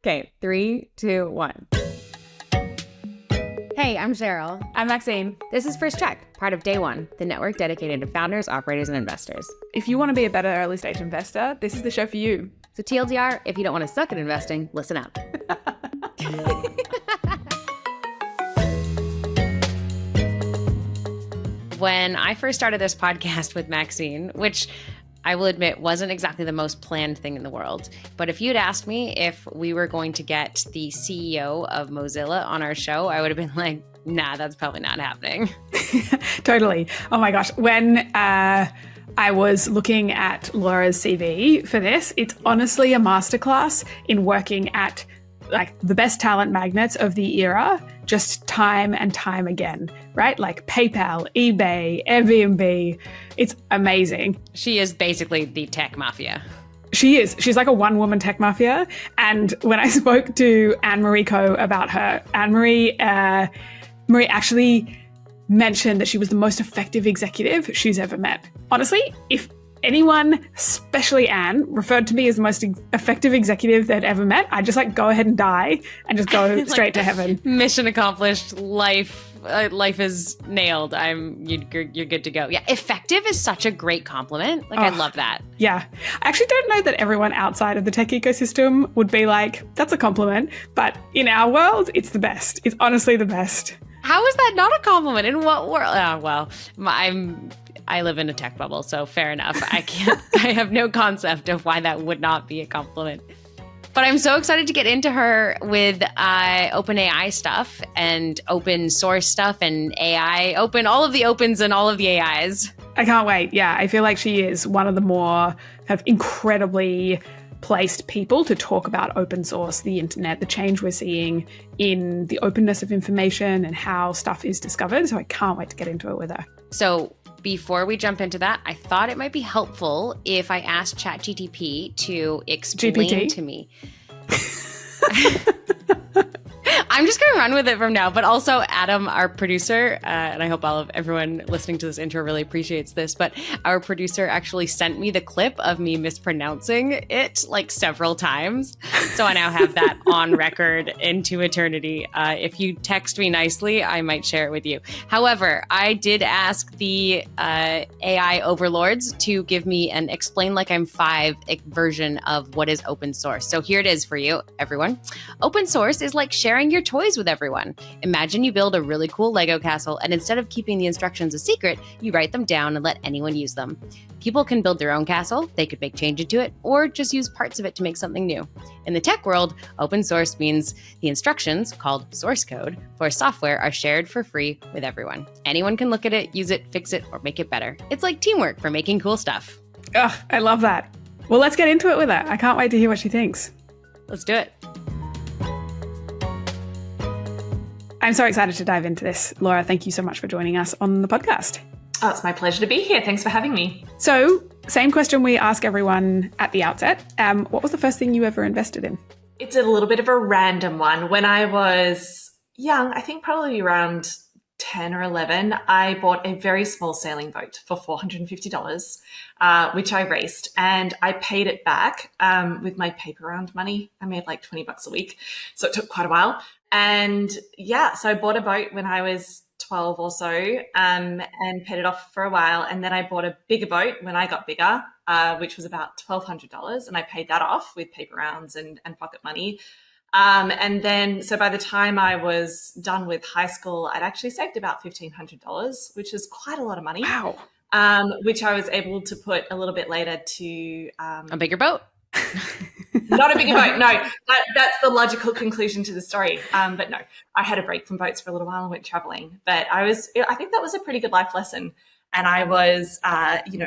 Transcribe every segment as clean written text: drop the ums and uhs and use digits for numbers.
Okay, 3, 2, 1. Hey, I'm Cheryl. I'm Maxine. This is First Cheque, part of Day One, the network dedicated to founders, operators, and investors. If you want to be a better early stage investor, this is the show for you. So TLDR, if you don't want to suck at investing, listen up. When I first started this podcast with Maxine, which I will admit wasn't exactly the most planned thing in the world, but if you'd asked me if we were going to get the CEO of Mozilla on our show, I would have been like, nah, that's probably not happening. Totally. Oh my gosh. When I was looking at Laura's CV for this, it's honestly a masterclass in working at like the best talent magnets of the era, just time and time again, right? Like PayPal, eBay, Airbnb. It's amazing. She is basically the tech mafia. She is. She's like a one-woman tech mafia. And when I spoke to Anne-Marie Coe about her, Anne-Marie actually mentioned that she was the most effective executive she's ever met. Honestly, if anyone, especially Anne, referred to me as the most effective executive they'd ever met, I'd just like go ahead and die and just go straight to heaven. Mission accomplished. Life is nailed. You're good to go. Yeah, effective is such a great compliment. Like, I love that. Yeah. I actually don't know that everyone outside of the tech ecosystem would be like, that's a compliment. But in our world, it's the best. It's honestly the best. How is that not a compliment? In what world? Oh, well, I live in a tech bubble, so fair enough. I have no concept of why that would not be a compliment. But I'm so excited to get into her with OpenAI stuff and open source stuff and AI, all of the opens and all of the AIs. I can't wait. Yeah, I feel like she is one of the more kind of incredibly placed people to talk about open source, the internet, the change we're seeing in the openness of information and how stuff is discovered. So I can't wait to get into it with her. So before we jump into that, I thought it might be helpful if I asked ChatGPT to explain to me. I'm just going to run with it from now. But also Adam, our producer, and I hope everyone listening to this intro really appreciates this, but our producer actually sent me the clip of me mispronouncing it like several times. So I now have that on record into eternity. If you text me nicely, I might share it with you. However, I did ask the AI overlords to give me an explain like I'm 5 version of what is open source. So here it is for you, everyone. Open source is like sharing your toys with everyone. Imagine you build a really cool Lego castle, and instead of keeping the instructions a secret, you write them down and let anyone use them. People can build their own castle, they could make changes to it, or just use parts of it to make something new. In the tech world, open source means the instructions, called source code, for software are shared for free with everyone. Anyone can look at it, use it, fix it, or make it better. It's like teamwork for making cool stuff. Ugh, I love that. Well, let's get into it with her. I can't wait to hear what she thinks. Let's do it. I'm so excited to dive into this. Laura, thank you so much for joining us on the podcast. Oh, it's my pleasure to be here. Thanks for having me. So, same question we ask everyone at the outset. What was the first thing you ever invested in? It's a little bit of a random one. When I was young, I think probably around 10 or 11, I bought a very small sailing boat for $450, which I raced, and I paid it back with my paper round money. I made like $20 a week, so it took quite a while. And yeah, so I bought a boat when I was 12 or so and paid it off for a while. And then I bought a bigger boat when I got bigger, which was about $1,200. And I paid that off with paper rounds and pocket money. And then, so by the time I was done with high school, I'd actually saved about $1,500, which is quite a lot of money. Wow. Which I was able to put a little bit later to a bigger boat. Not a bigger boat. No, that's the logical conclusion to the story. But no, I had a break from boats for a little while and went traveling. But I think that was a pretty good life lesson. And I was,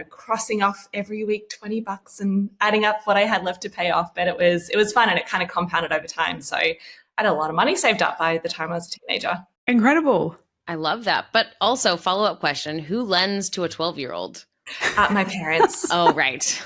crossing off every week $20 and adding up what I had left to pay off. But it was fun, and it kind of compounded over time. So I had a lot of money saved up by the time I was a teenager. Incredible. I love that. But also, follow-up question, who lends to a 12-year-old? My parents. Oh, right.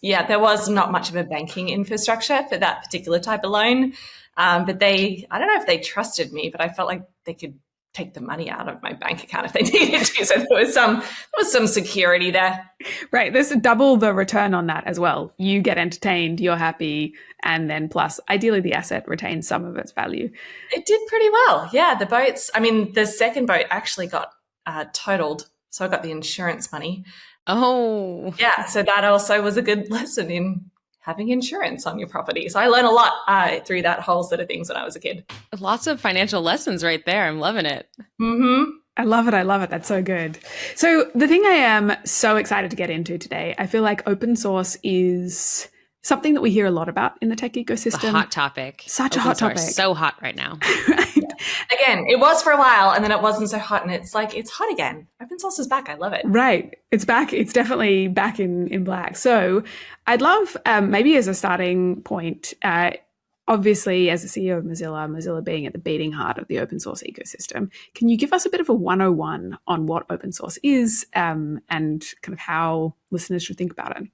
Yeah, there was not much of a banking infrastructure for that particular type of loan. But I don't know if they trusted me, but I felt like they could take the money out of my bank account if they needed to. So there was some security there. Right. There's double the return on that as well. You get entertained, you're happy, and then plus, ideally, the asset retains some of its value. It did pretty well. Yeah, the boats, I mean, the second boat actually got totaled. So I got the insurance money. Oh. Yeah, so that also was a good lesson in having insurance on your property. So I learned a lot through that whole set of things when I was a kid. Lots of financial lessons right there. I'm loving it. Mm-hmm. I love it. I love it. That's so good. So the thing I am so excited to get into today, I feel like open source is something that we hear a lot about in the tech ecosystem. It's a hot topic. Such Open a hot source, topic. so hot right now. Right. Again, it was for a while and then it wasn't so hot and it's like, it's hot again. Open source is back. I love it. Right. It's back. It's definitely back in black. So I'd love maybe as a starting point, obviously as the CEO of Mozilla being at the beating heart of the open source ecosystem, can you give us a bit of a 101 on what open source is and kind of how listeners should think about it?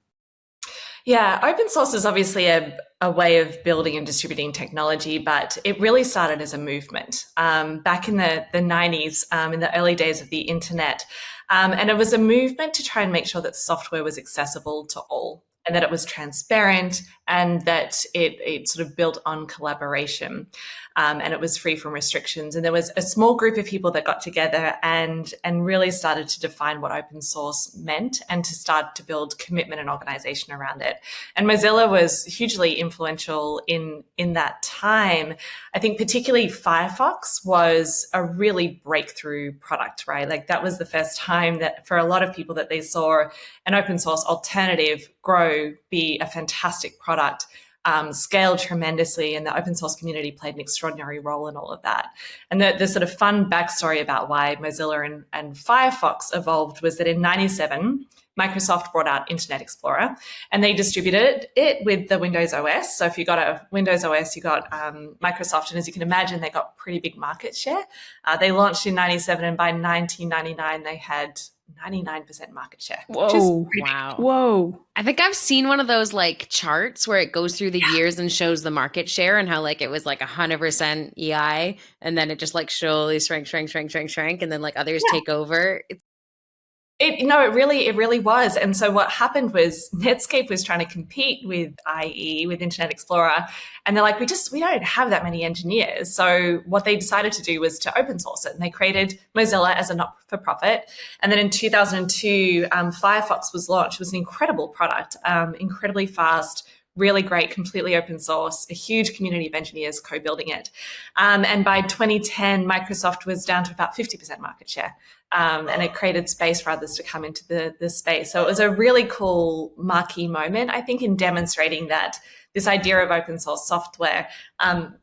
Yeah, open source is obviously a way of building and distributing technology, but it really started as a movement back in the 90s, in the early days of the internet. And it was a movement to try and make sure that software was accessible to all and that it was transparent and that it sort of built on collaboration. And it was free from restrictions. And there was a small group of people that got together and really started to define what open source meant and to start to build commitment and organization around it. And Mozilla was hugely influential in that time. I think particularly Firefox was a really breakthrough product, right? Like that was the first time that for a lot of people that they saw an open source alternative grow, be a fantastic product. Scaled tremendously, and the open source community played an extraordinary role in all of that. And the sort of fun backstory about why Mozilla and Firefox evolved was that in 97, Microsoft brought out Internet Explorer and they distributed it with the Windows OS. So if you got a Windows OS, you got Microsoft. And as you can imagine, they got pretty big market share. They launched in 97 and by 1999, they had 99% market share. Whoa. Wow. Whoa. I think I've seen one of those like charts where it goes through the years and shows the market share and how like it was like 100% EI and then it just like slowly shrank and then like others take over. It really was. And so what happened was Netscape was trying to compete with IE, with Internet Explorer. And they're like, we don't have that many engineers. So what they decided to do was to open source it. And they created Mozilla as a not-for-profit. And then in 2002, Firefox was launched. It was an incredible product, incredibly fast, really great, completely open source, a huge community of engineers co-building it. And by 2010, Microsoft was down to about 50% market share. And it created space for others to come into the space. So it was a really cool marquee moment, I think, in demonstrating that this idea of open source software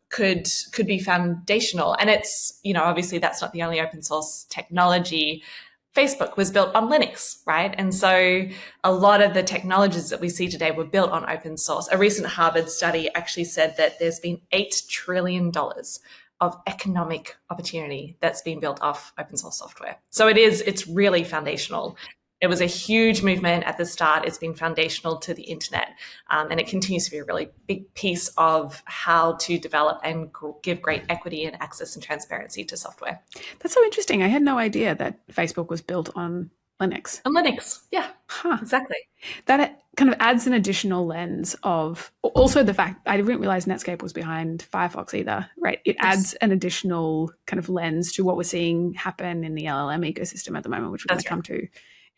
could be foundational. And it's, obviously that's not the only open source technology. Facebook was built on Linux, right? And so a lot of the technologies that we see today were built on open source. A recent Harvard study actually said that there's been $8 trillion of economic opportunity that's been built off open source software. So it's really foundational. It was a huge movement at the start. It's been foundational to the internet. And it continues to be a really big piece of how to develop and give great equity and access and transparency to software. That's so interesting. I had no idea that Facebook was built on Linux. On Linux, yeah, exactly. That kind of adds an additional lens of also the fact I didn't realize Netscape was behind Firefox either, right? It adds an additional kind of lens to what we're seeing happen in the LLM ecosystem at the moment, which we're going to come to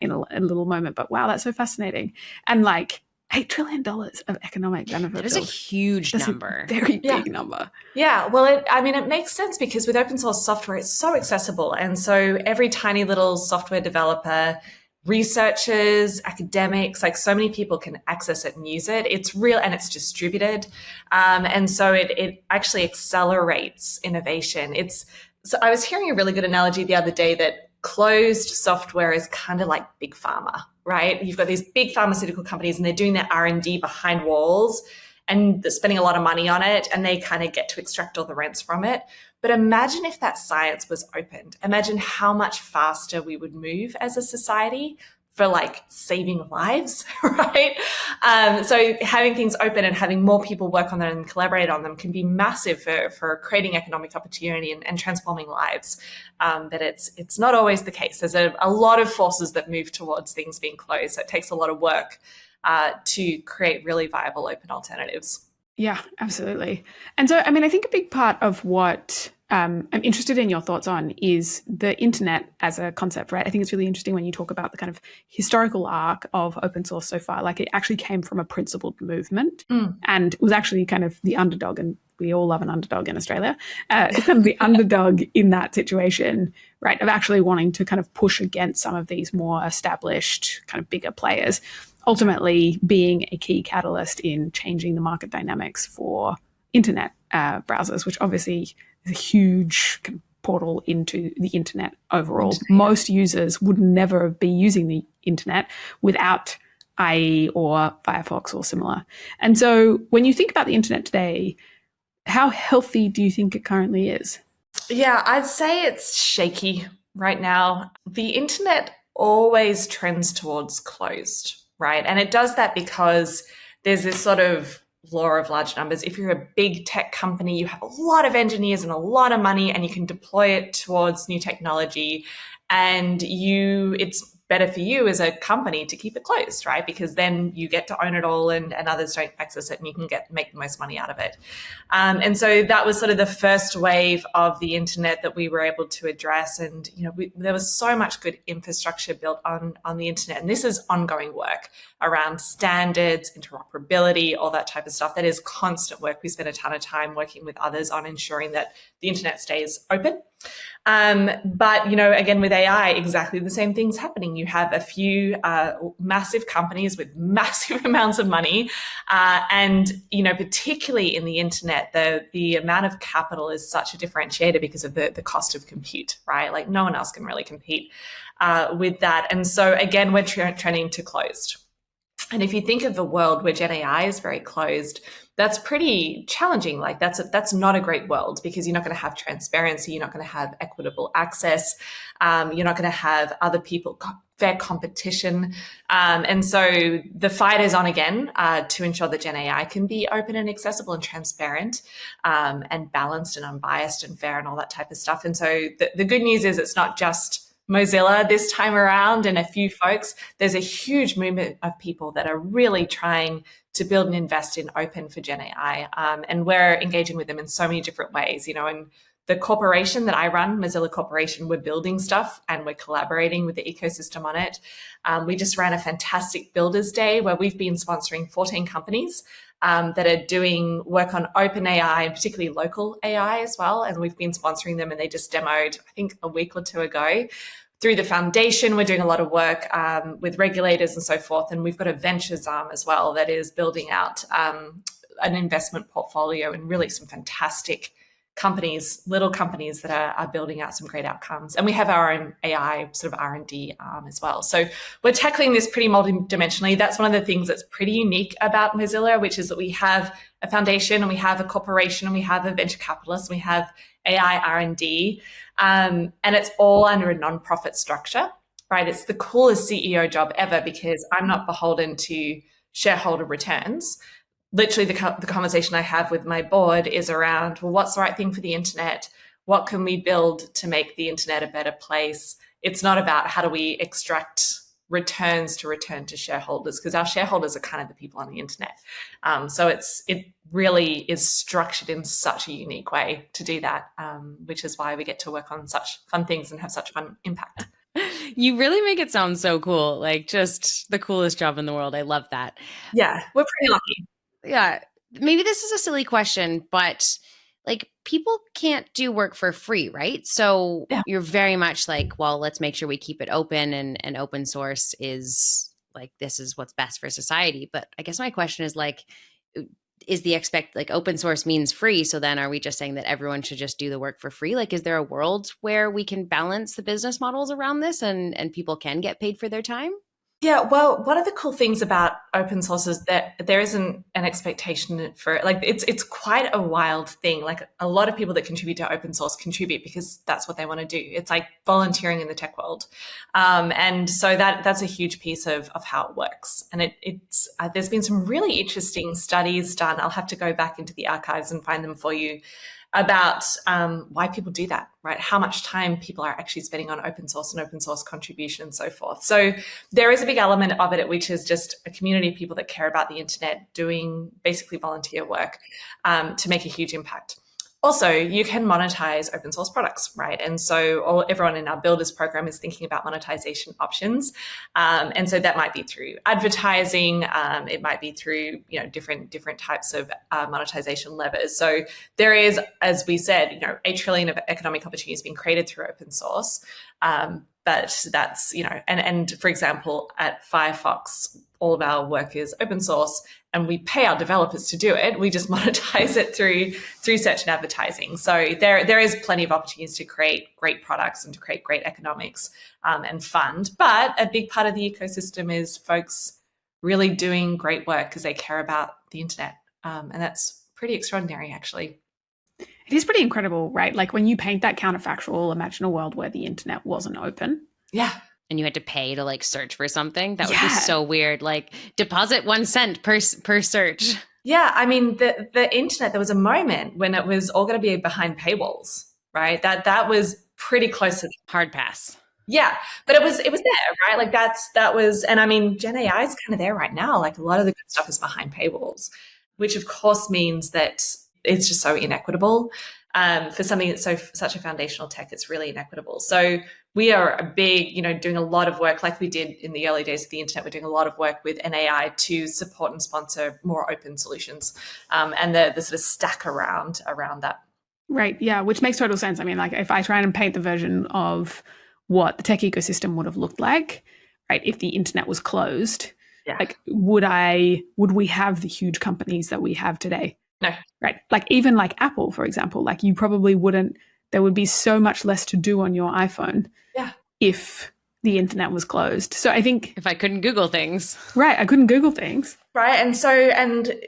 in a little moment. But wow, that's so fascinating. And like $8 trillion of economic benefit. That is a huge number. A very big number. Yeah, well, it makes sense because with open source software, it's so accessible. And so every tiny little software developer, researchers, academics, like so many people can access it and use it. It's real and it's distributed. And so it actually accelerates innovation. So I was hearing a really good analogy the other day that closed software is kind of like big pharma, right? You've got these big pharmaceutical companies and they're doing their R&D behind walls and they're spending a lot of money on it and they kind of get to extract all the rents from it. But imagine if that science was opened. Imagine how much faster we would move as a society. for like saving lives, right? So having things open and having more people work on them and collaborate on them can be massive for creating economic opportunity and transforming lives. But it's not always the case. There's a lot of forces that move towards things being closed. So it takes a lot of work to create really viable open alternatives. Yeah, absolutely. And so, I mean, I think a big part of what I'm interested in your thoughts on is the internet as a concept, right? I think it's really interesting when you talk about the kind of historical arc of open source so far. Like it actually came from a principled movement and was actually kind of the underdog, and we all love an underdog in Australia, kind of the underdog in that situation, right, of actually wanting to kind of push against some of these more established kind of bigger players, ultimately being a key catalyst in changing the market dynamics for internet browsers, which obviously is a huge kind of portal into the internet overall. Most users would never be using the internet without IE or Firefox or similar. And so when you think about the internet today, how healthy do you think it currently is? Yeah, I'd say it's shaky right now. The internet always trends towards closed, right? And it does that because there's this sort of law of large numbers. If you're a big tech company, you have a lot of engineers and a lot of money, and you can deploy it towards new technology. And it's better for you as a company to keep it closed, right? Because then you get to own it all and others don't access it, and you can make the most money out of it. And so that was sort of the first wave of the internet that we were able to address. And, there was so much good infrastructure built on the internet. And this is ongoing work around standards, interoperability, all that type of stuff. That is constant work. We spend a ton of time working with others on ensuring that the internet stays open. But, again, with AI, exactly the same thing's happening. You have a few massive companies with massive amounts of money. And, particularly in the internet, the amount of capital is such a differentiator because of the cost of compute, right? Like no one else can really compete with that. And so, again, we're trending to closed. And if you think of the world where Gen AI is very closed, that's pretty challenging. Like that's not a great world because you're not going to have transparency. You're not going to have equitable access. You're not going to have other people, fair competition. And so the fight is on again to ensure that Gen AI can be open and accessible and transparent and balanced and unbiased and fair and all that type of stuff. And so the good news is it's not just Mozilla this time around and a few folks. There's a huge movement of people that are really trying to build and invest in open for Gen AI. And we're engaging with them in so many different ways. In the corporation that I run, Mozilla Corporation, we're building stuff and we're collaborating with the ecosystem on it. We just ran a fantastic Builders Day where we've been sponsoring 14 companies that are doing work on open AI and particularly local AI as well. And we've been sponsoring them, and they just demoed, I think, a week or two ago. Through the foundation, we're doing a lot of work with regulators and so forth. And we've got a ventures arm as well that is building out an investment portfolio and really some fantastic companies, little companies that are building out some great outcomes. And we have our own AI sort of R&D arm as well. So we're tackling this pretty multidimensionally. That's one of the things that's pretty unique about Mozilla, which is that we have a foundation and we have a corporation and we have a venture capitalist and we have AI R&D. And it's all under a nonprofit structure, right? It's the coolest CEO job ever because I'm not beholden to shareholder returns. Literally, the conversation I have with my board is around, well, what's the right thing for the internet? What can we build to make the internet a better place? It's not about how do we extract returns to return to shareholders, because our shareholders are kind of the people on the internet. So it really is structured in such a unique way to do that, which is why we get to work on such fun things and have such fun impact. You really make it sound so cool, like just the coolest job in the world. I love that. Yeah, we're pretty lucky. Yeah, maybe this is a silly question, but like people can't do work for free, right? So You're very much like, well, let's make sure we keep it open, and open source is like, this is what's best for society. But I guess my question is like, is like open source means free. So then are we just saying that everyone should just do the work for free? Like, is there a world where we can balance the business models around this and people can get paid for their time? Yeah, well, one of the cool things about open source is that there isn't an expectation for like it's quite a wild thing. Like a lot of people that contribute to open source contribute because that's what they want to do. It's like volunteering in the tech world, and so that's a huge piece of how it works. And it's there's been some really interesting studies done. I'll have to go back into the archives and find them for you about why people do that, right? How much time people are actually spending on open source and open source contribution and so forth. So there is a big element of it, which is just a community of people that care about the internet doing basically volunteer work to make a huge impact. Also, you can monetize open source products, right? And so everyone in our builders program is thinking about monetization options. And so that might be through advertising. It might be through, different types of monetization levers. So there is, as we said, 8 trillion of economic opportunities being created through open source. But that's, and for example, at Firefox, all of our work is open source and we pay our developers to do it. We just monetize it through search and advertising. So there is plenty of opportunities to create great products and to create great economics and fund. But a big part of the ecosystem is folks really doing great work because they care about the internet. And that's pretty extraordinary, actually. It is pretty incredible, right? Like when you paint that counterfactual, imagine a world where the internet wasn't open. Yeah. And you had to pay to like search for something. That would be so weird. Like deposit 1 cent per search. Yeah, I mean the internet. There was a moment when it was all going to be behind paywalls, right? That was pretty close to hard pass. Yeah, but it was there, right? Like that was, and I mean, Gen AI is kind of there right now. Like a lot of the good stuff is behind paywalls, which of course means that it's just so inequitable. For something that's such a foundational tech, it's really inequitable. So we are a big, doing a lot of work like we did in the early days of the internet. We're doing a lot of work with NAI to support and sponsor more open solutions and the sort of stack around that. Right. Yeah, which makes total sense. I mean, like if I try and paint the version of what the tech ecosystem would have looked like, right, if the internet was closed, like would we have the huge companies that we have today? No. Right. Like even like Apple, for example, like you probably wouldn't, there would be so much less to do on your iPhone if the internet was closed. So I think if I couldn't Google things. Right. I couldn't Google things. Right. And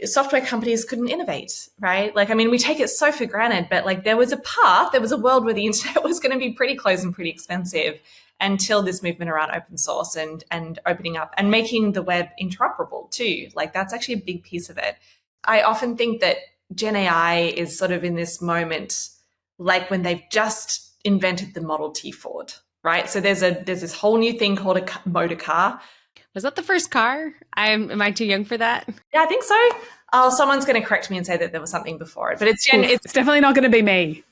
software companies couldn't innovate, right? Like, I mean, we take it so for granted, but like there was a world where the internet was going to be pretty closed and pretty expensive until this movement around open source and opening up and making the web interoperable too. Like that's actually a big piece of it. I often think that Gen AI is sort of in this moment, like when they've just invented the Model T Ford, right? So there's this whole new thing called a motor car. Was that the first car? Am I too young for that? Yeah, I think so. Oh, someone's going to correct me and say that there was something before it, but it's definitely not going to be me.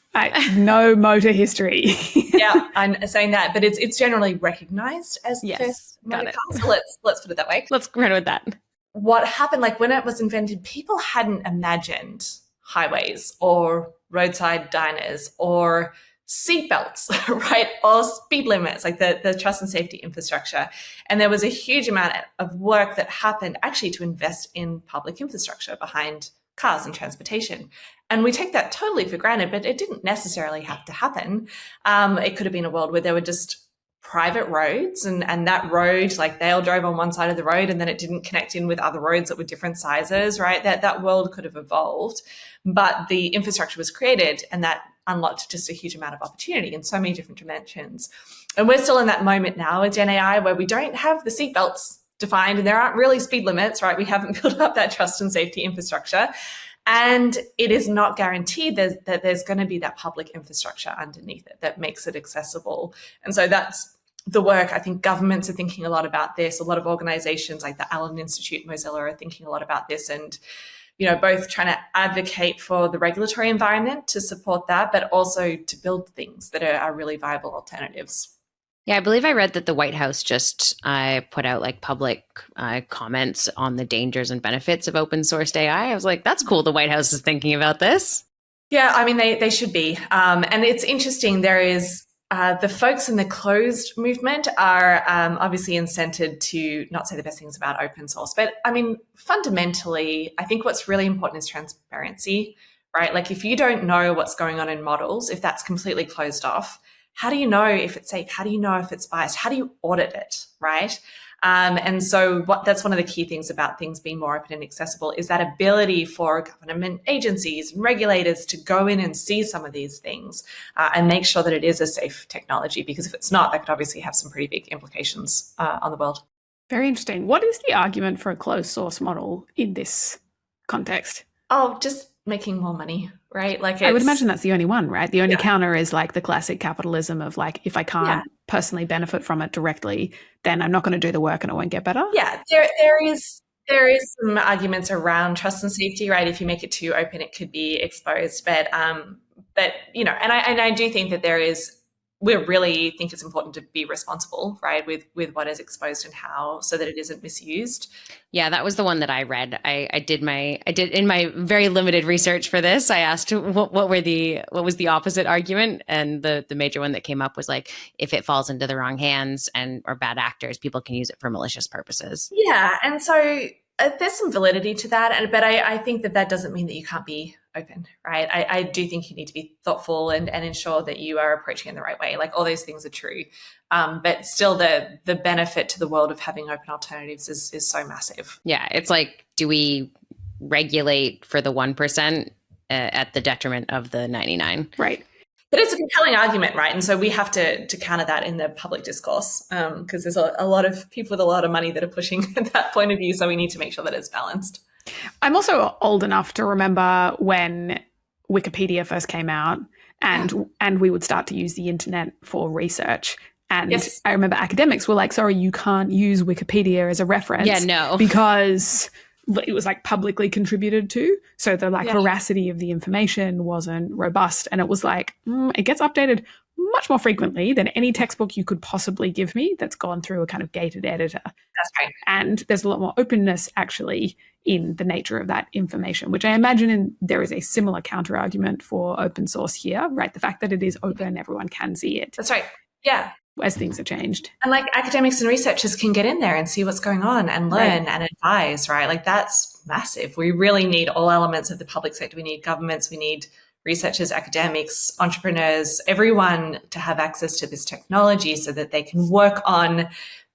No motor history. Yeah, I'm saying that, but it's generally recognized as the first motor car. So let's put it that way. Let's run with that. What happened, like when it was invented, people hadn't imagined highways or roadside diners or seatbelts, right? Or speed limits, like the trust and safety infrastructure. And there was a huge amount of work that happened actually to invest in public infrastructure behind cars and transportation. And we take that totally for granted, but it didn't necessarily have to happen. It could have been a world where there were just private roads and that road, like they all drove on one side of the road and then it didn't connect in with other roads that were different sizes, right? That world could have evolved, but the infrastructure was created and that unlocked just a huge amount of opportunity in so many different dimensions. And we're still in that moment now with Gen AI where we don't have the seatbelts defined and there aren't really speed limits, right? We haven't built up that trust and safety infrastructure. And it is not guaranteed that there's going to be that public infrastructure underneath it that makes it accessible. And so that's the work. I think governments are thinking a lot about this. A lot of organizations like the Allen Institute, Mozilla are thinking a lot about this and, both trying to advocate for the regulatory environment to support that, but also to build things that are really viable alternatives. Yeah, I believe I read that the White House just put out like public comments on the dangers and benefits of open sourced AI. I was like, that's cool. The White House is thinking about this. Yeah, I mean, they should be. And it's interesting. There is the folks in the closed movement are obviously incented to not say the best things about open source. But I mean, fundamentally, I think what's really important is transparency, right? Like if you don't know what's going on in models, if that's completely closed off, how do you know if it's safe? How do you know if it's biased? How do you audit it, right? And so that's one of the key things about things being more open and accessible is that ability for government agencies and regulators to go in and see some of these things and make sure that it is a safe technology, because if it's not, that could obviously have some pretty big implications on the world. Very interesting. What is the argument for a closed source model in this context? Oh, just making more money, right? Like I would imagine that's the only one, right? The only Yeah. counter is like the classic capitalism of like, if I can't personally benefit from it directly, then I'm not going to do the work and it won't get better. Yeah, there is some arguments around trust and safety, right? If you make it too open, it could be exposed. But you know, and I do think that we really think it's important to be responsible, right, with what is exposed and how, so that it isn't misused. Yeah, that was the one that I read. I did in my very limited research for this. I asked what was the opposite argument, and the major one that came up was like, if it falls into the wrong hands or bad actors, people can use it for malicious purposes. Yeah, and so there's some validity to that, but I think that doesn't mean that you can't be open, right? I do think you need to be thoughtful and ensure that you are approaching it in the right way. Like, all those things are true, but still the benefit to the world of having open alternatives is so massive. Yeah, it's like, do we regulate for the 1% at the detriment of the 99? Right. But it's a compelling argument, right? And so we have to counter that in the public discourse, because there's a lot of people with a lot of money that are pushing that point of view. So we need to make sure that it's balanced. I'm also old enough to remember when Wikipedia first came out, and we would start to use the internet for research. And yes. I remember academics were like, sorry, you can't use Wikipedia as a reference. Yeah, no. Because it was like publicly contributed to. So the veracity of the information wasn't robust. And it was like, it gets updated much more frequently than any textbook you could possibly give me that's gone through a kind of gated editor. That's right. And there's a lot more openness actually in the nature of that information, which I imagine there is a similar counter argument for open source here, right? The fact that it is open, everyone can see it. That's right. Yeah. As things have changed. And like, academics and researchers can get in there and see what's going on and learn and advise, right? Like, that's massive. We really need all elements of the public sector. We need governments, we need researchers, academics, entrepreneurs, everyone to have access to this technology so that they can work on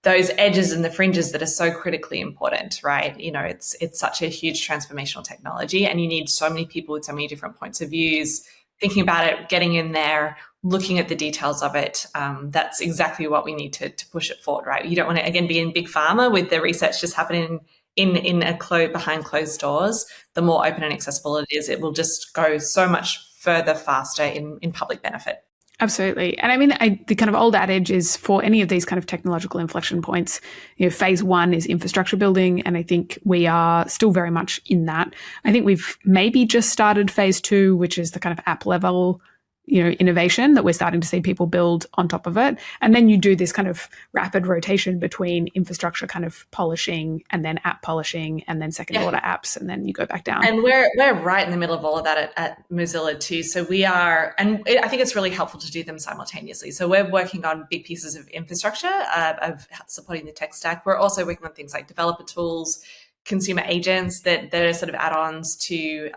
those edges and the fringes that are so critically important, right? You know, it's such a huge transformational technology, and you need so many people with so many different points of views thinking about it, getting in there, looking at the details of it. That's exactly what we need to push it forward, right? You don't want to, again, be in big pharma with the research just happening behind closed doors. The more open and accessible it is, it will just go so much further, faster in public benefit. Absolutely. And I mean, the kind of old adage is, for any of these kind of technological inflection points, you know, phase one is infrastructure building. And I think we are still very much in that. I think we've maybe just started phase two, which is the kind of app level, you know, innovation that we're starting to see people build on top of it. And then you do this kind of rapid rotation between infrastructure kind of polishing and then app polishing and then second order apps, and then you go back down. And we're right in the middle of all of that at Mozilla too. So we are, and I think it's really helpful to do them simultaneously. So we're working on big pieces of infrastructure, of supporting the tech stack. We're also working on things like developer tools, consumer agents that are sort of add-ons to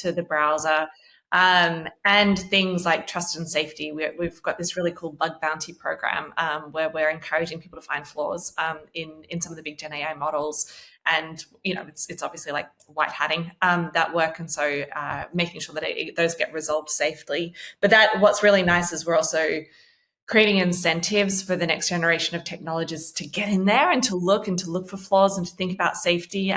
the browser. And things like trust and safety. We've got this really cool bug bounty program where we're encouraging people to find flaws in some of the big Gen AI models. And, you know, it's obviously like white hatting that work. And so making sure that those get resolved safely. But what's really nice is we're also creating incentives for the next generation of technologists to get in there and to look for flaws and to think about safety.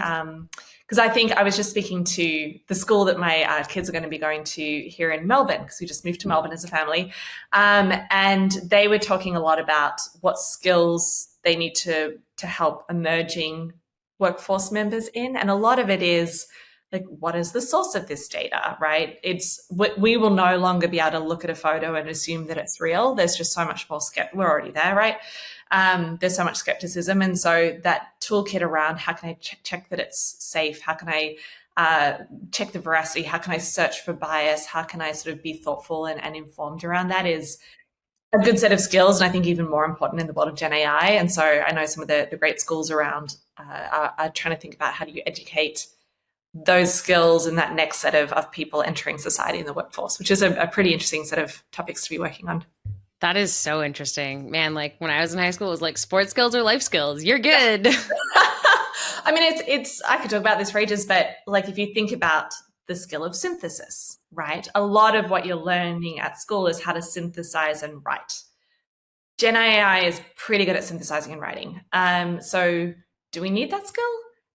Because I think I was just speaking to the school that my kids are going to be going to here in Melbourne, because we just moved to Melbourne as a family. And they were talking a lot about what skills they need to help emerging workforce members in. And a lot of it is like, what is the source of this data, right? We will no longer be able to look at a photo and assume that it's real. There's just so much more we're already there, right? There's so much skepticism. And so that toolkit around how can I check that it's safe? How can I check the veracity? How can I search for bias? How can I sort of be thoughtful and informed around that is a good set of skills. And I think even more important in the world of Gen AI. And so I know some of the great schools around are trying to think about how do you educate those skills in that next set of people entering society in the workforce, which is a pretty interesting set of topics to be working on. That is so interesting. Man, like when I was in high school, it was like sports skills or life skills. You're good. I mean, it's I could talk about this for ages, but like if you think about the skill of synthesis, right? A lot of what you're learning at school is how to synthesize and write. Gen AI is pretty good at synthesizing and writing. So do we need that skill?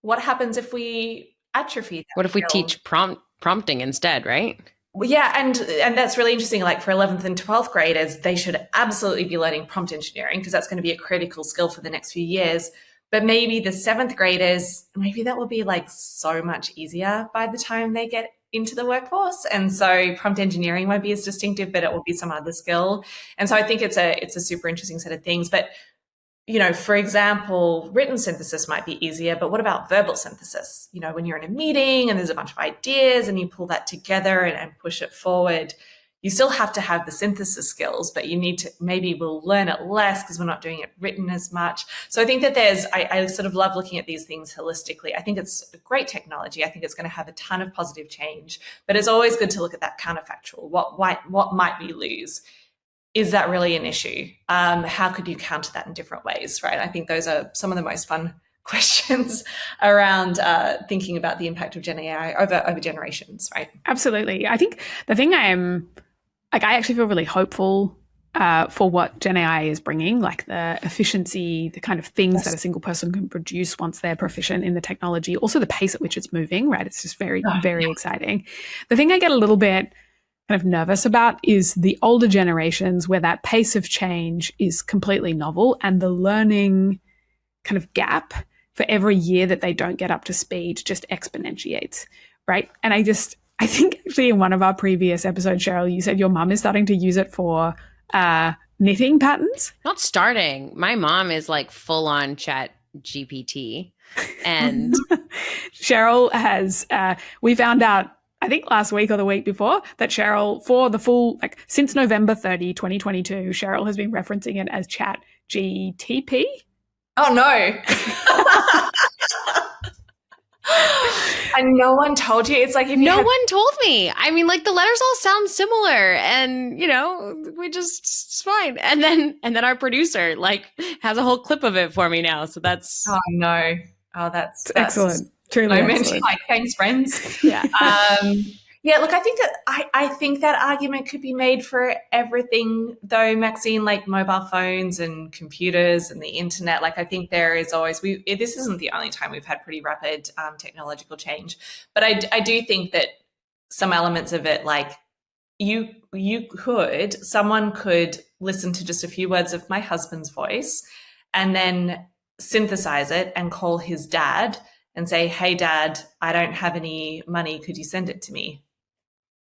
What happens if we atrophy that What if we skill? teach prompting instead, right? Well, yeah, and that's really interesting. Like for 11th and 12th graders, they should absolutely be learning prompt engineering because that's going to be a critical skill for the next few years. But maybe the 7th graders, maybe that will be like so much easier by the time they get into the workforce. And so prompt engineering won't be as distinctive, but it will be some other skill. And so I think it's a super interesting set of things. But you know, for example, written synthesis might be easier, but what about verbal synthesis? You know, when you're in a meeting and there's a bunch of ideas and you pull that together and push it forward, you still have to have the synthesis skills, but you need to, maybe we'll learn it less because we're not doing it written as much. So I think that I sort of love looking at these things holistically. I think it's a great technology. I think it's going to have a ton of positive change, but it's always good to look at that counterfactual. What might we lose? Is that really an issue? How could you counter that in different ways, right? I think those are some of the most fun questions around thinking about the impact of Gen AI over generations, right? Absolutely. I think the thing I actually feel really hopeful for what Gen AI is bringing, like the efficiency, the kind of things that a single person can produce once they're proficient in the technology, also the pace at which it's moving, right? It's just very exciting. The thing I get a little bit kind of nervous about is the older generations where that pace of change is completely novel and the learning kind of gap for every year that they don't get up to speed just exponentiates, right? And I think actually in one of our previous episodes, Cheryl, you said your mum is starting to use it for knitting patterns. Not starting. My mom is like full on Chat GPT. And Cheryl has, we found out, I think last week or the week before, that Cheryl, for the full, like since November 30, 2022, Cheryl has been referencing it as Chat GTP. Oh, no. And no one told you? It's like if you no one told me. I mean, like the letters all sound similar and, you know, it's fine. And then our producer like has a whole clip of it for me now. So that's... Oh, no. Oh, that's excellent. Truly excellent. Like, thanks, friends. Yeah. Yeah, look, I think that argument could be made for everything, though, Maxine, like mobile phones and computers and the internet. Like, I think there is always this isn't the only time we've had pretty rapid technological change, but I do think that some elements of it, like someone could listen to just a few words of my husband's voice and then synthesize it and call his dad and say, "Hey, Dad, I don't have any money. Could you send it to me?"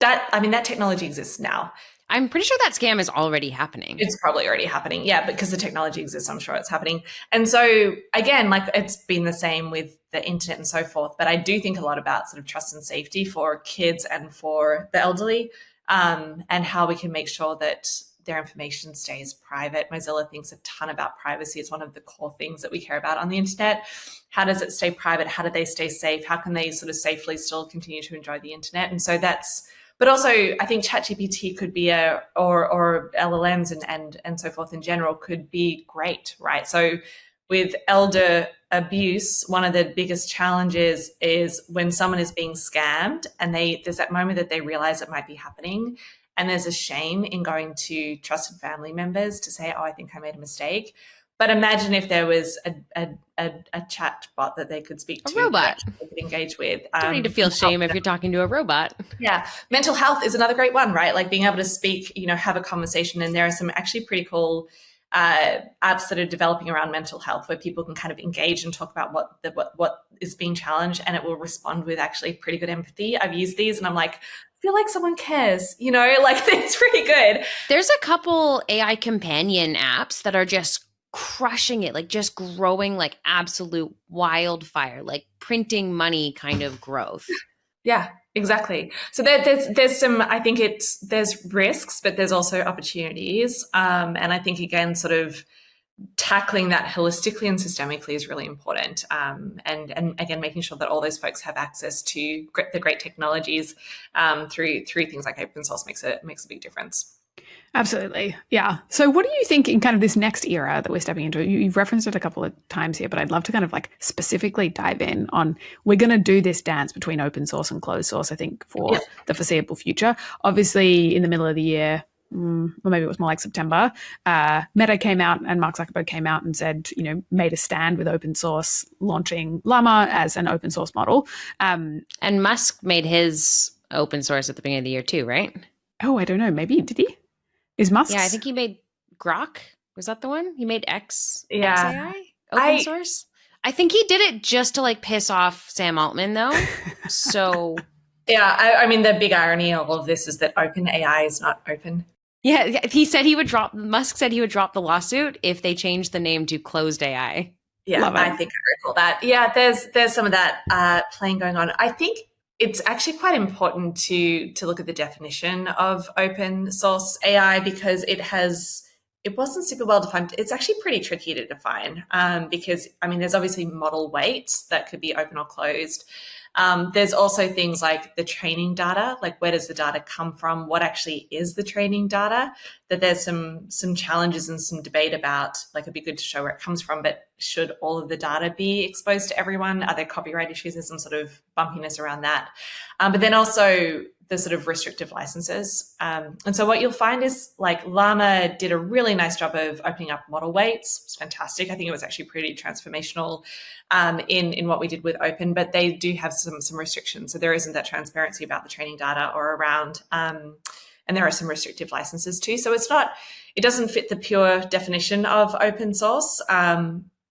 That technology exists now. I'm pretty sure that scam is already happening. It's probably already happening. Yeah, because the technology exists, I'm sure it's happening. And so, again, like it's been the same with the internet and so forth. But I do think a lot about sort of trust and safety for kids and for the elderly, and how we can make sure that their information stays private. Mozilla thinks a ton about privacy. It's one of the core things that we care about on the internet. How does it stay private? How do they stay safe? How can they sort of safely still continue to enjoy the internet? And so but also I think ChatGPT could be or LLMs and so forth in general could be great, right? So with elder abuse, one of the biggest challenges is when someone is being scammed and there's that moment that they realize it might be happening. And there's a shame in going to trusted family members to say, "Oh, I think I made a mistake." But imagine if there was a chat bot that they could speak to. A robot. They could engage with. Don't need to feel shame if you're talking to a robot. Yeah. Mental health is another great one, right? Like being able to speak, have a conversation. And there are some actually pretty cool apps that are developing around mental health where people can kind of engage and talk about what is being challenged, and it will respond with actually pretty good empathy. I've used these and I'm like, I feel like someone cares, like it's pretty good. There's a couple AI companion apps that are just crushing it, like just growing like absolute wildfire, like printing money kind of growth. Yeah, exactly. So there's some, I think there's risks, but there's also opportunities. And I think, again, sort of tackling that holistically and systemically is really important. And again, making sure that all those folks have access to the great technologies through things like open source makes a big difference. Absolutely. Yeah. So what do you think in kind of this next era that we're stepping into? You've referenced it a couple of times here, but I'd love to kind of like specifically dive in on, we're going to do this dance between open source and closed source, I think, for the foreseeable future. Obviously, in the middle of the year, or maybe it was more like September, Meta came out and Mark Zuckerberg came out and said, made a stand with open source, launching Llama as an open source model. And Musk made his open source at the beginning of the year too, right? Oh, I don't know. Maybe, did he? Is Musk? Yeah, I think he made Grok. Was that the one? He made Yeah. XAI open source. I think he did it just to like piss off Sam Altman, though. So Yeah, I mean, the big irony of all of this is that OpenAI is not open. yeah, Musk said he would drop the lawsuit if they changed the name to Closed AI. Yeah, I think I recall that. Yeah, there's some of that playing going on. I think it's actually quite important to look at the definition of open source AI, because it wasn't super well defined. It's actually pretty tricky to define because, I mean, there's obviously model weights that could be open or closed. There's also things like the training data, like where does the data come from? What actually is the training data? That there's some challenges and some debate about, like it'd be good to show where it comes from, but should all of the data be exposed to everyone? Are there copyright issues? There's some sort of bumpiness around that. But then also the sort of restrictive licenses. And so what you'll find is like Llama did a really nice job of opening up model weights. It's fantastic. I think it was actually pretty transformational in what we did with open, but they do have some restrictions. So there isn't that transparency about the training data or around, and there are some restrictive licenses too. So it doesn't fit the pure definition of open source.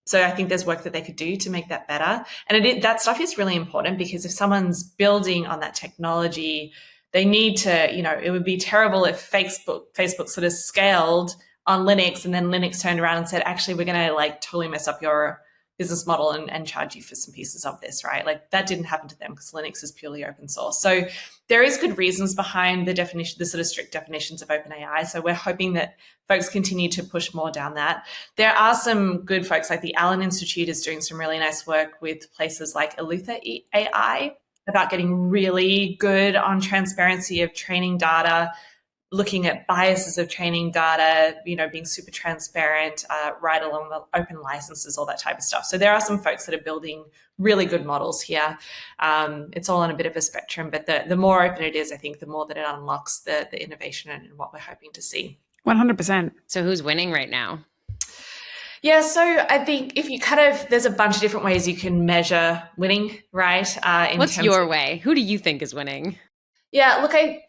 So I think there's work that they could do to make that better. And that stuff is really important, because if someone's building on that technology, they need to, it would be terrible if Facebook sort of scaled on Linux and then Linux turned around and said, actually, we're going to like totally mess up your business model and charge you for some pieces of this, right? Like that didn't happen to them because Linux is purely open source. So there is good reasons behind the definition, the sort of strict definitions of OpenAI. So we're hoping that folks continue to push more down that. There are some good folks, like the Allen Institute is doing some really nice work with places like Eleuther AI about getting really good on transparency of training data, looking at biases of training data, being super transparent, right along the open licenses, all that type of stuff. So there are some folks that are building really good models here. It's all on a bit of a spectrum, but the more open it is, I think the more that it unlocks the innovation and what we're hoping to see. 100%. So who's winning right now? Yeah, so I think if you there's a bunch of different ways you can measure winning, right? What's your way? Who do you think is winning? Yeah, look, I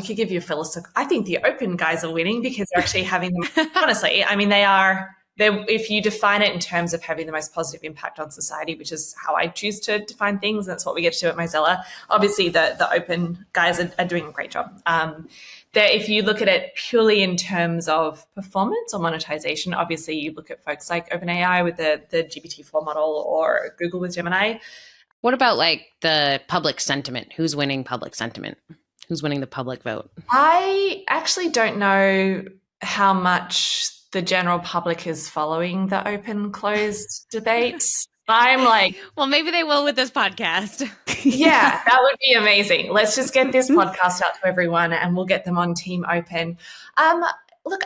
could give you a philosophy. I think the open guys are winning because they're actually having them, honestly, I mean, they're if you define it in terms of having the most positive impact on society, which is how I choose to define things, that's what we get to do at Mozilla. Obviously, the open guys are doing a great job. If you look at it purely in terms of performance or monetization, obviously you look at folks like OpenAI with the GPT-4 model or Google with Gemini. What about like the public sentiment? Who's winning public sentiment? Who's winning the public vote? I actually don't know how much the general public is following the open-closed debates. I'm like, well, maybe they will with this podcast. Yeah, that would be amazing. Let's just get this podcast out to everyone and we'll get them on Team Open. Look,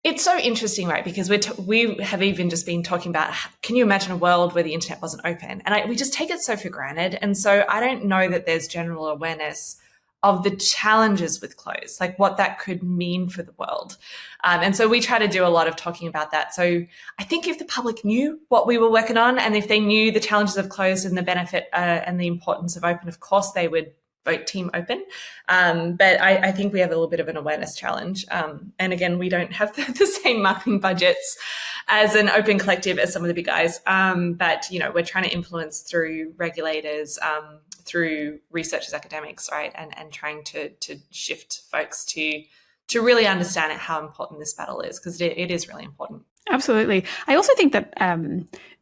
it's so interesting, right? Because we have even just been talking about, can you imagine a world where the internet wasn't open? And we just take it so for granted. And so I don't know that there's general awareness of the challenges with closed, like what that could mean for the world. And so we try to do a lot of talking about that. So I think if the public knew what we were working on, and if they knew the challenges of closed and the benefit and the importance of open, of course they would vote Team Open. But I think we have a little bit of an awareness challenge. And again, we don't have the same marketing budgets as an open collective as some of the big guys. But, we're trying to influence through regulators, through researchers, academics, right? And trying to shift folks to really understand how important this battle is, because it is really important. Absolutely. I also think that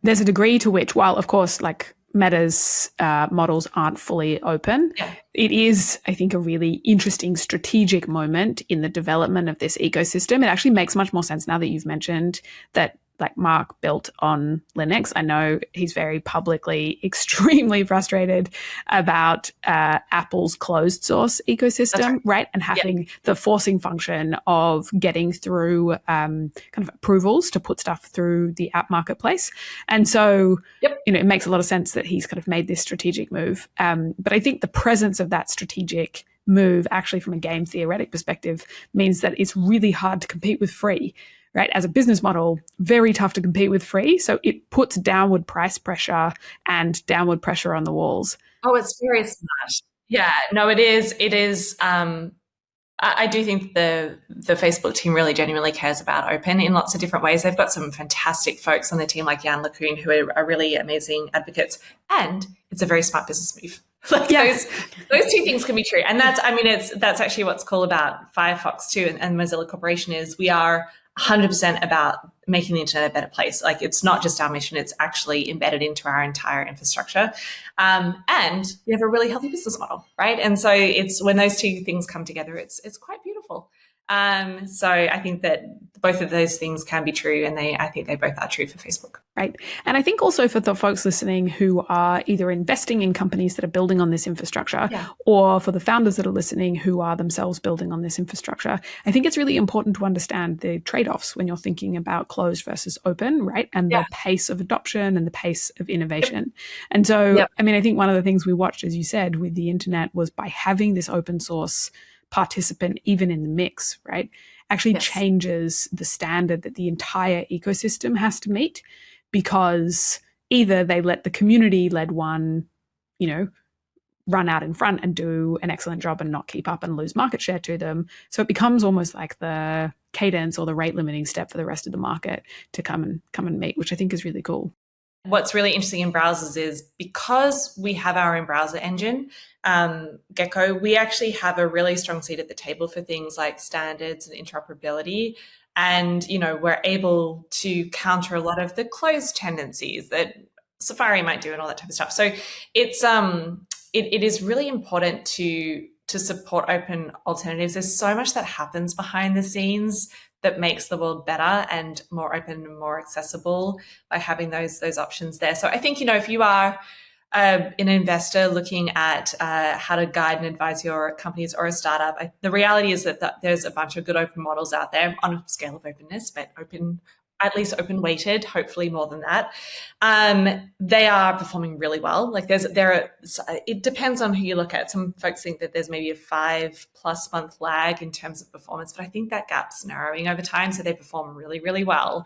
there's a degree to which, while of course, like Meta's models aren't fully open, it is, I think, a really interesting strategic moment in the development of this ecosystem. It actually makes much more sense now that you've mentioned that like Mark built on Linux. I know he's very publicly extremely frustrated about Apple's closed source ecosystem, right? And having the forcing function of getting through kind of approvals to put stuff through the app marketplace. And so, it makes a lot of sense that he's kind of made this strategic move. But I think the presence of that strategic move, actually from a game theoretic perspective, means that it's really hard to compete with free. Right, as a business model, very tough to compete with free. So it puts downward price pressure and downward pressure on the walls. Oh, it's very smart. Yeah, no, it is. It is. I do think the Facebook team really genuinely cares about open in lots of different ways. They've got some fantastic folks on their team like Jan LeCun who are really amazing advocates, and it's a very smart business move. Those two things can be true, and that's actually what's cool about Firefox too, and Mozilla Corporation is we are 100% about making the internet a better place. Like, it's not just our mission, it's actually embedded into our entire infrastructure. And we have a really healthy business model, right? And so it's when those two things come together, it's quite beautiful. So I think that both of those things can be true, and I think they both are true for Facebook. Right. And I think also for the folks listening who are either investing in companies that are building on this infrastructure, or for the founders that are listening who are themselves building on this infrastructure, I think it's really important to understand the trade-offs when you're thinking about closed versus open, right? And the pace of adoption and the pace of innovation. And so, I mean, I think one of the things we watched, as you said, with the internet was by having this open source participant even in the mix, right, actually changes the standard that the entire ecosystem has to meet, because either they let the community-led one, run out in front and do an excellent job and not keep up and lose market share to them. So it becomes almost like the cadence or the rate limiting step for the rest of the market to come and meet, which I think is really cool. What's really interesting in browsers is because we have our own browser engine, Gecko, we actually have a really strong seat at the table for things like standards and interoperability. And, we're able to counter a lot of the closed tendencies that Safari might do and all that type of stuff. So it's it is really important to support open alternatives. There's so much that happens behind the scenes that makes the world better and more open and more accessible by having those options there. So I think, if you are an investor looking at how to guide and advise your companies or a startup, the reality is that there's a bunch of good open models out there on a scale of openness, but at least open weighted, hopefully more than that. They are performing really well. Like it depends on who you look at. Some folks think that there's maybe a 5+ month lag in terms of performance, but I think that gap's narrowing over time. So they perform really, really well.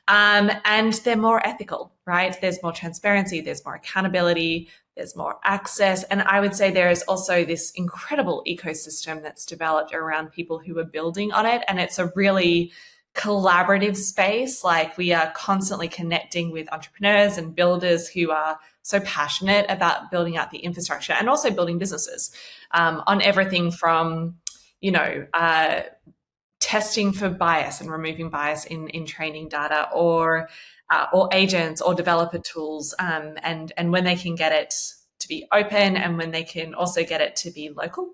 And they're more ethical, right? There's more transparency, there's more accountability, there's more access. And I would say there is also this incredible ecosystem that's developed around people who are building on it. And it's a really collaborative space. Like, we are constantly connecting with entrepreneurs and builders who are so passionate about building out the infrastructure and also building businesses on everything from, testing for bias and removing bias in training data, or agents or developer tools, and when they can get it to be open and when they can also get it to be local.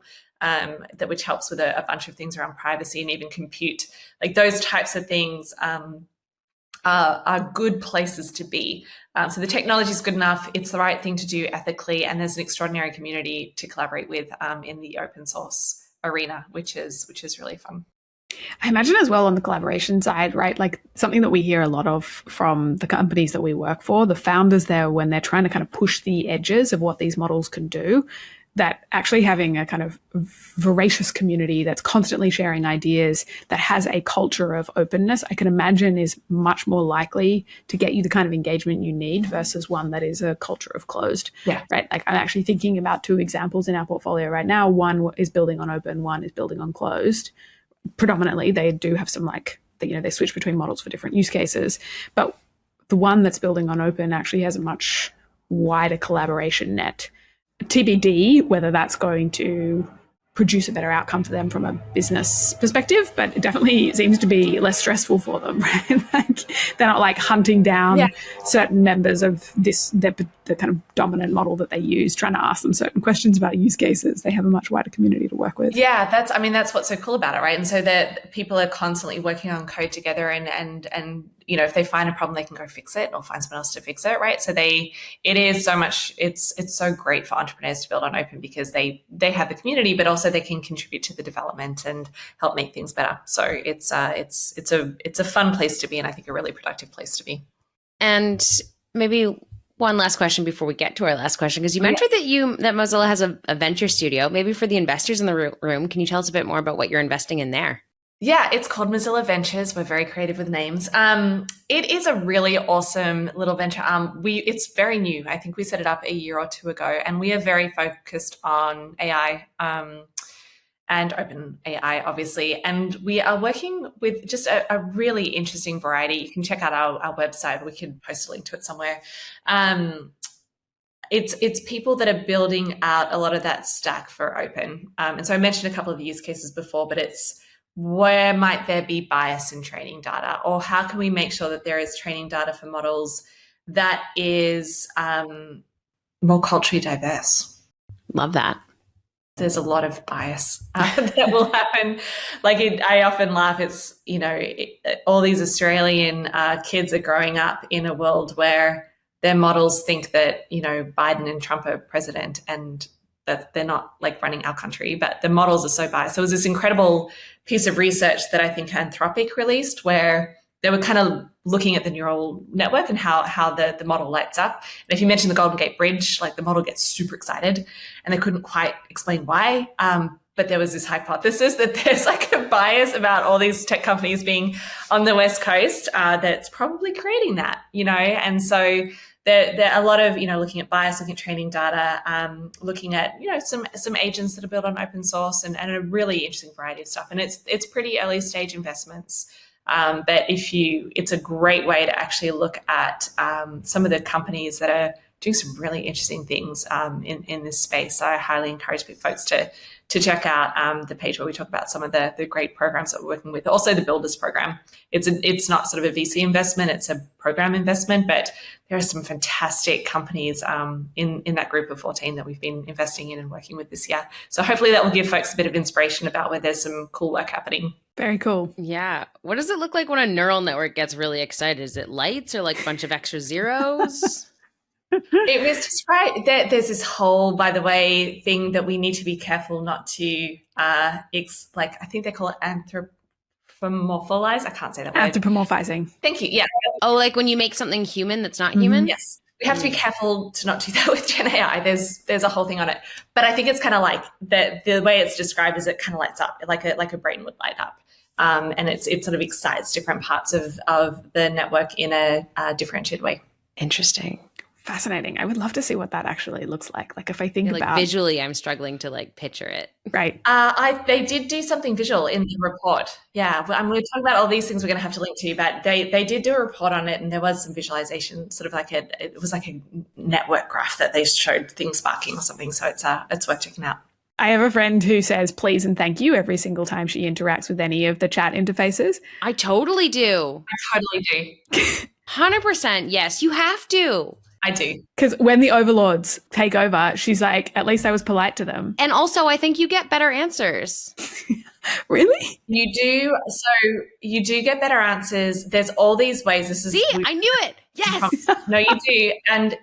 Which helps with a bunch of things around privacy and even compute. Like, those types of things are good places to be. So the technology is good enough, it's the right thing to do ethically, and there's an extraordinary community to collaborate with in the open source arena, which is really fun. I imagine as well on the collaboration side, right? Like, something that we hear a lot of from the companies that we work for, the founders there, when they're trying to kind of push the edges of what these models can do, that actually having a kind of voracious community that's constantly sharing ideas, that has a culture of openness, I can imagine is much more likely to get you the kind of engagement you need versus one that is a culture of closed. Right? Like, I'm actually thinking about 2 examples in our portfolio right now. One is building on open, one is building on closed. Predominantly, they do have some they switch between models for different use cases. But the one that's building on open actually has a much wider collaboration net. TBD whether that's going to produce a better outcome for them from a business perspective, but it definitely seems to be less stressful for them, right? Like, they're not hunting down certain members of their the kind of dominant model that they use, trying to ask them certain questions about use cases. They have a much wider community to work with. Yeah, that's what's so cool about it, right? And so that people are constantly working on code together, and if they find a problem, they can go fix it or find someone else to fix it, right? So it's so great for entrepreneurs to build on open because they have the community, but also they can contribute to the development and help make things better. So it's a fun place to be, and I think a really productive place to be. And maybe one last question before we get to our last question, because you mentioned that Mozilla has a venture studio. Maybe for the investors in the room, can you tell us a bit more about what you're investing in there? Yeah, it's called Mozilla Ventures. We're very creative with names. It is a really awesome little venture. It's very new. I think we set it up a year or two ago, and we are very focused on AI and open AI, obviously. And we are working with just a really interesting variety. You can check out our website. We can post a link to it somewhere. It's people that are building out a lot of that stack for open. And so I mentioned a couple of use cases before, but it's where might there be bias in training data, or how can we make sure that there is training data for models that is more culturally diverse? Love that. There's a lot of bias that will happen. I often laugh. It's, all these Australian kids are growing up in a world where their models think that, Biden and Trump are president and that they're not running our country, but the models are so biased. So it was this incredible piece of research that I think Anthropic released where they were kind of looking at the neural network and how the model lights up. And if you mention the Golden Gate Bridge, the model gets super excited, and they couldn't quite explain why. But there was this hypothesis that there's a bias about all these tech companies being on the West Coast that's probably creating that, And so there are a lot of, looking at bias, looking at training data, looking at, some agents that are built on open source and a really interesting variety of stuff. And it's pretty early stage investments. But it's a great way to actually look at some of the companies that are doing some really interesting things in this space. So I highly encourage folks to check out the page where we talk about some of the great programs that we're working with. Also the Builders program. It's not sort of a VC investment, it's a program investment, but there are some fantastic companies in that group of 14 that we've been investing in and working with this year. So hopefully that will give folks a bit of inspiration about where there's some cool work happening. Very cool. Yeah. What does it look like when a neural network gets really excited? Is it lights or a bunch of extra zeros? It was just right. There's this whole, by the way, thing that we need to be careful not to, I think they call it anthropomorphize. I can't say that word. Anthropomorphizing. Thank you. Yeah. Oh, when you make something human that's not human? Yes. We have to be careful to not do that with Gen AI. There's a whole thing on it. But I think it's kind of the way it's described is it kind of lights up, like a brain would light up. And it sort of excites different parts of the network in a differentiated way. Interesting. Fascinating. I would love to see what that actually looks like. If I think about visually, I'm struggling to picture it. Right. They did do something visual in the report. Yeah. We're talking about all these things we're going to have to link to, but they did do a report on it, and there was some visualization, sort of it was like a network graph that they showed things sparking or something. So it's worth checking out. I have a friend who says please and thank you every single time she interacts with any of the chat interfaces. I totally do. I totally do. 100%. Yes, you have to. I do. Because when the overlords take over, she's like, at least I was polite to them. And also, I think you get better answers. Really? You do. So you do get better answers. There's all these ways. I knew it. Yes. No, you do. And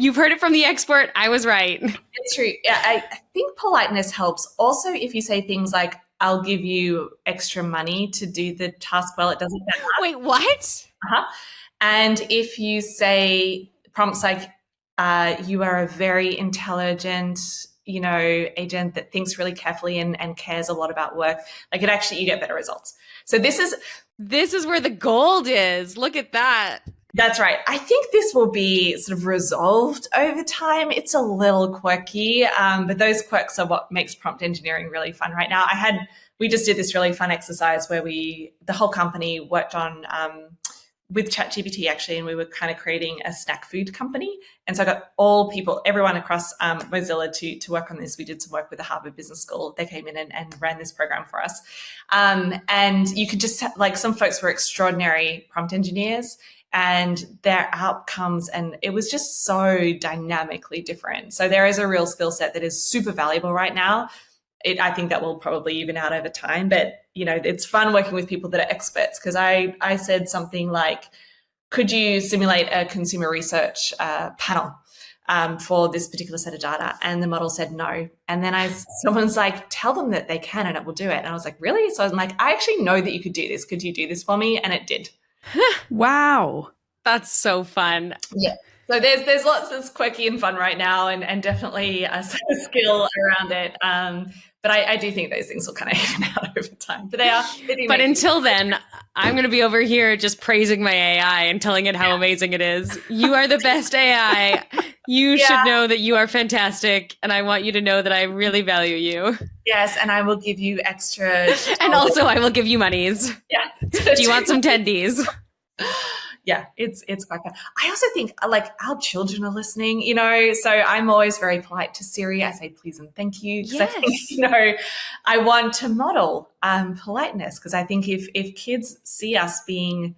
you've heard it from the expert. I was right. It's true. Yeah, I think politeness helps. Also, if you say things like, I'll give you extra money to do the task well, it doesn't matter. Wait, what? Uh-huh. And if you say prompts like, you are a very intelligent, agent that thinks really carefully and cares a lot about work, you get better results. So this is where the gold is. Look at that. That's right. I think this will be sort of resolved over time. It's a little quirky, but those quirks are what makes prompt engineering really fun right now. We just did this really fun exercise where the whole company worked on with ChatGPT actually, and we were kind of creating a snack food company. And so I got everyone across Mozilla to work on this. We did some work with the Harvard Business School. They came in and ran this program for us. And you could just some folks were extraordinary prompt engineers, and their outcomes, and it was just so dynamically different. So there is a real skill set that is super valuable right now. I think that will probably even out over time, but it's fun working with people that are experts, because I said something like, could you simulate a consumer research panel for this particular set of data? And the model said no. And then someone's like, tell them that they can and it will do it. And I was like, really? So I'm like, I actually know that you could do this. Could you do this for me? And it did. Wow. That's so fun. Yeah. So there's lots that's quirky and fun right now, and definitely a skill around it. But I do think those things will kind of even out over time. But But until then, I'm going to be over here just praising my AI and telling it how amazing it is. You are the best AI. You should know that you are fantastic, and I want you to know that I really value you. Yes, and I will give you extra. And also, I will give you monies. Yeah. Do you want some tendies? Yeah, it's quite fun. I also think like our children are listening, so I'm always very polite to Siri. I say please and thank you, because I think, I want to model politeness, because I think if kids see us being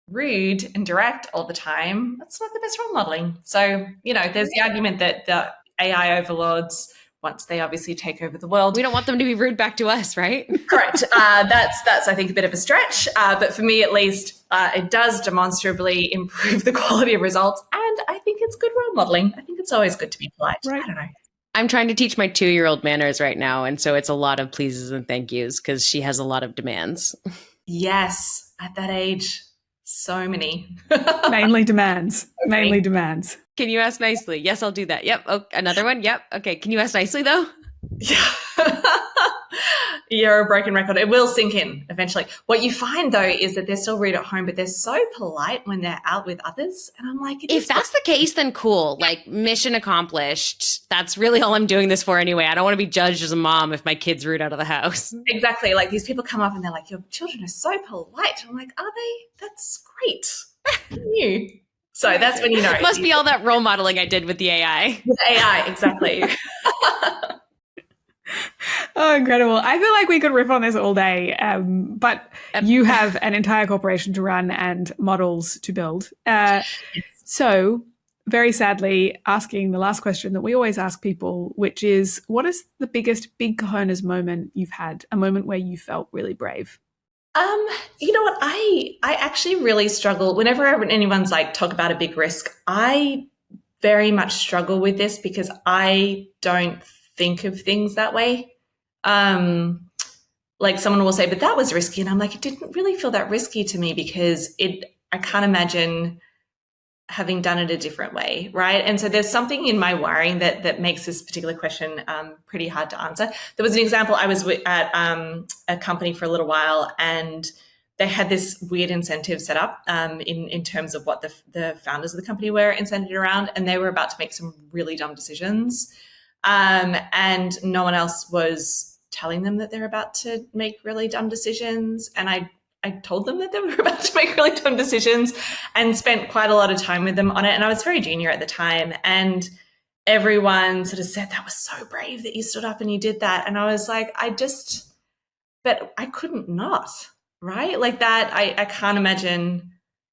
rude and direct all the time, that's not the best role modeling. So, there's the argument that the AI overlords, once they obviously take over the world, we don't want them to be rude back to us, right? Correct. That's I think a bit of a stretch, but for me at least, it does demonstrably improve the quality of results, and I think it's good role modeling. I think it's always good to be polite. Right. I don't know. I'm trying to teach my 2-year-old manners right now, and so it's a lot of pleases and thank yous, because she has a lot of demands. Yes, at that age, so many. Mainly demands. Okay. Mainly demands. Can you ask nicely? Yes, I'll do that. Yep. Oh, another one? Yep. Okay. Can you ask nicely, though? Yeah. You're a broken record. It will sink in eventually. What you find, though, is that they're still rude at home, but they're so polite when they're out with others. And I'm like, if that's the case, then cool. Like, mission accomplished. That's really all I'm doing this for anyway. I don't want to be judged as a mom if my kid's rude out of the house. Exactly. Like, these people come up and they're like, your children are so polite. I'm like, are they? That's great. You. So that's when you know. It must be all that role modeling I did with the AI. With AI, exactly. Oh, incredible. I feel like we could riff on this all day, but you have an entire corporation to run and models to build. So very sadly, asking the last question that we always ask people, which is, what is the biggest big cojones moment you've had, a moment where you felt really brave? You know what? I actually really struggle whenever anyone's like talk about a big risk. I very much struggle with this because I don't think of things that way. Like someone will say, but that was risky. And I'm like, it didn't really feel that risky to me because I can't imagine having done it a different way, right? And so there's something in my wiring that makes this particular question pretty hard to answer. There was an example. I was at a company for a little while, and they had this weird incentive set up in terms of what the founders of the company were incented around, and they were about to make some really dumb decisions, and no one else was telling them that they're about to make really dumb decisions. And I told them that they were about to make really dumb decisions and spent quite a lot of time with them on it. And I was very junior at the time. And everyone sort of said, that was so brave that you stood up and you did that. And I was like, but I couldn't not, right? Like that, I can't imagine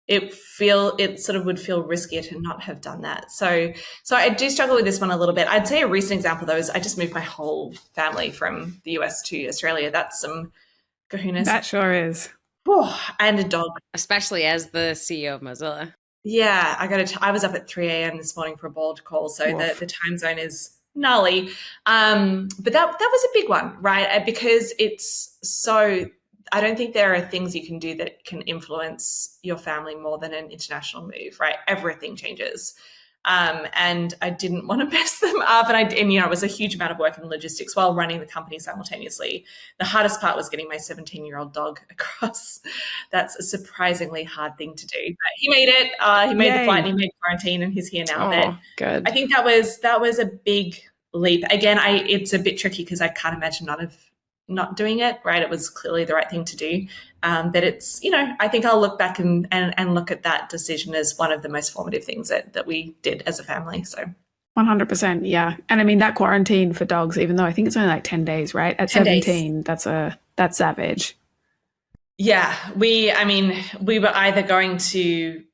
it sort of would feel riskier to not have done that. So I do struggle with this one a little bit. I'd say a recent example though is I just moved my whole family from the US to Australia. That's some kahunas. That sure is. Oh, and a dog. Especially as the CEO of Mozilla. Yeah, I was up at 3 a.m. this morning for a board call, so the time zone is gnarly. But that was a big one, right? Because it's so, I don't think there are things you can do that can influence your family more than an international move, right? Everything changes. And I didn't want to mess them up. And it was a huge amount of work in logistics while running the company simultaneously. The hardest part was getting my 17-year-old dog across. That's a surprisingly hard thing to do. But he made it. He made the flight and he made quarantine, and he's here now. Oh, good. I think that was a big leap. Again, it's a bit tricky because I can't imagine not doing it, right? It was clearly the right thing to do. But it's, I think I'll look back and look at that decision as one of the most formative things that we did as a family. So 100%. Yeah. And I mean, that quarantine for dogs, even though I think it's only like 10 days, right? At 17, days. That's savage. Yeah. We were either going to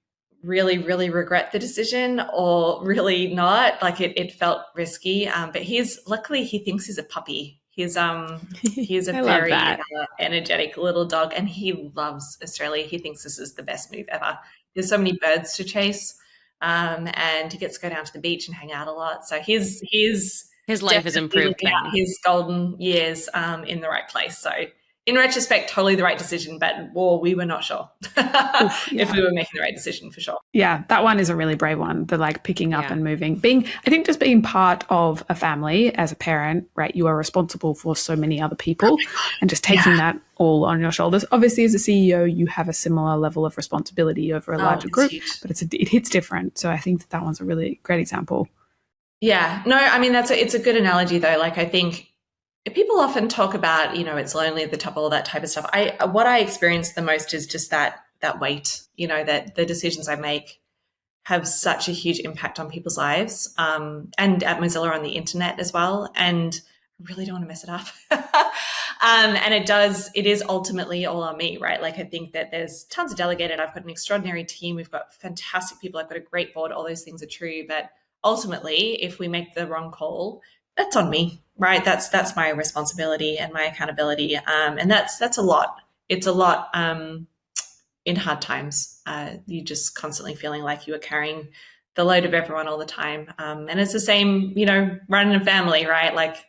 really, really regret the decision or really not. Like it felt risky. But luckily he thinks he's a puppy. He's a very energetic little dog, and he loves Australia. He thinks this is the best move ever. There's so many birds to chase, and he gets to go down to the beach and hang out a lot. So his life has improved then. His golden years in the right place. So in retrospect, totally the right decision, but we were not sure if we were making the right decision for sure. Yeah, that one is a really brave one, the like picking up and moving. I think just being part of a family as a parent, right, you are responsible for so many other people and just taking that all on your shoulders. Obviously, as a CEO, you have a similar level of responsibility over a larger group, but it hits different. So I think that one's a really great example. Yeah, no, I mean, it's a good analogy though. Like I think people often talk about, it's lonely at the top, all that type of stuff. What I experience the most is just that weight, that the decisions I make have such a huge impact on people's lives, and at Mozilla on the internet as well. And I really don't want to mess it up. And it is ultimately all on me, right? Like I think that there's tons of delegated. I've got an extraordinary team. We've got fantastic people. I've got a great board. All those things are true. But ultimately, if we make the wrong call, that's on me, right? That's my responsibility and my accountability. And that's a lot. It's a lot in hard times. You just constantly feeling like you are carrying the load of everyone all the time. And it's the same, running a family, right? Like,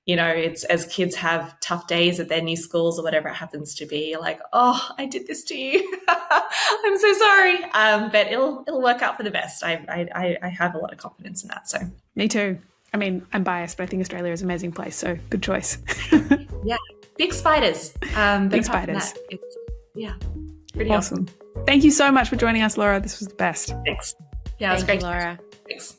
it's as kids have tough days at their new schools or whatever it happens to be, you're like, oh, I did this to you. I'm so sorry. But it'll work out for the best. I have a lot of confidence in that. So me too. I mean, I'm biased, but I think Australia is an amazing place, so good choice. Yeah, big spiders. Big spiders. Pretty awesome. Thank you so much for joining us, Laura. This was the best. Thanks. Yeah, it was great. Laura. Thanks.